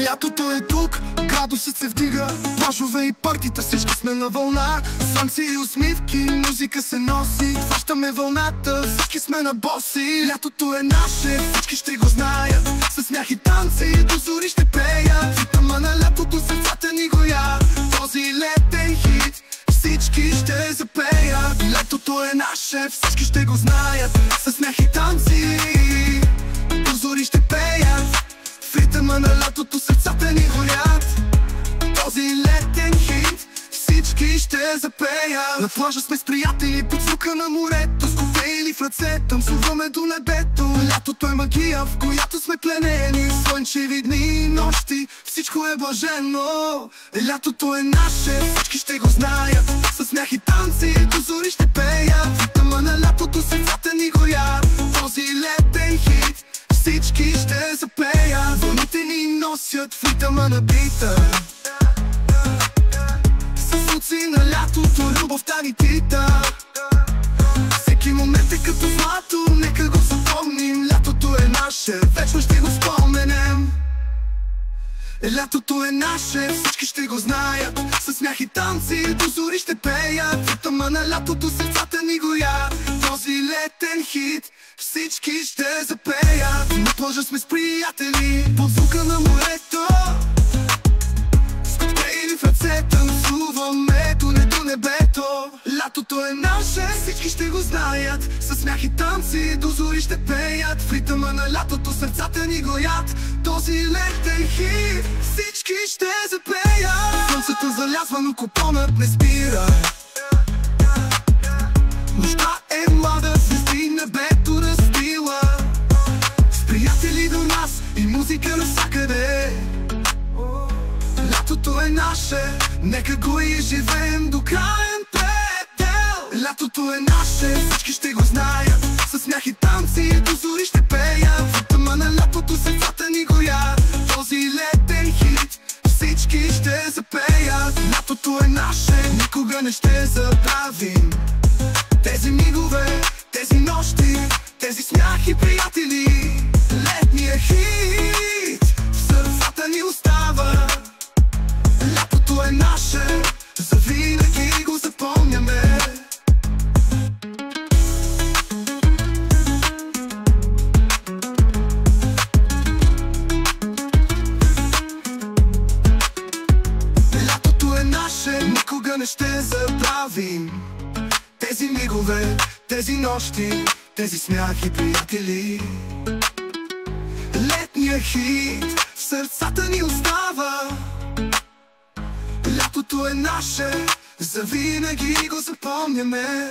Лятото е тук, градусът се вдига, плажове и партита, всички сме на вълна. Слънце и усмивки, музика се носи, хващаме вълната, всички сме на боси. Лятото е наше, всички ще го знаят, със смях и танци до зори ще пеят. В ритъма на лятото сърцата ни гоят, този летен хит всички ще запеят. Лятото е наше, всички ще го знаят, със смях и танци до зори ще пеят. В ритъма на лятото сърцата ни горят, този летен хит всички ще запеят. На плажа сме с приятели под звука на морето, с коктейли в ръце танцуваме до небето. Лятото е магия, в която сме пленени, слънчеви дни и нощи, всичко е блажено. Лятото е наше, всички ще го знаят, със смях и танци до зори ще пеят. В ритъма на лятото сърцата ни горят, този летен хит всички ще запеят. Вълните ни носят в ритъма на бита, със звуци на лятото любовта ни пита. Всеки момент е като злато, нека го запомним. Лятото е наше, вечно ще го споменем. Лятото е наше, всички ще го знаят, със смях и танци до зори ще пеят. В ритъма на лятото сърцата ни горят, този летен хит всички ще запеят. На плажа сме с приятели под звука на морето, с коктейли в ръце танцуваме до небето. Лятото е наше, всички ще го знаят, със смях и танци до зори ще пеят. В ритъма на лятото сърцата ни горят, този летен хит всички ще запеят. Слънцето залязва, но купонът не спира. Нощта е млада, звезди небето разстила, с приятели до нас и музика навсякъде. Лятото е наше, нека го изживеем до краен предел. Лятото е наше, всички ще го знаят, със смях и танци до зори ще пеят. В ритъма на лятото сърцата ни горят, този летен хит всички ще запеят. Лятото е наше, никога не ще забравим тези мигове, тези нощи, тези смях и приятели. Летния хит в сърцата ни остава. Лятото е наше, завинаги го запомняме. Лятото е наше, никога не ще забравим тези мигове, тези нощи, тези смях и приятели. Летния хит в сърцата ни остава. Лятото е наше, завинаги го запомняме.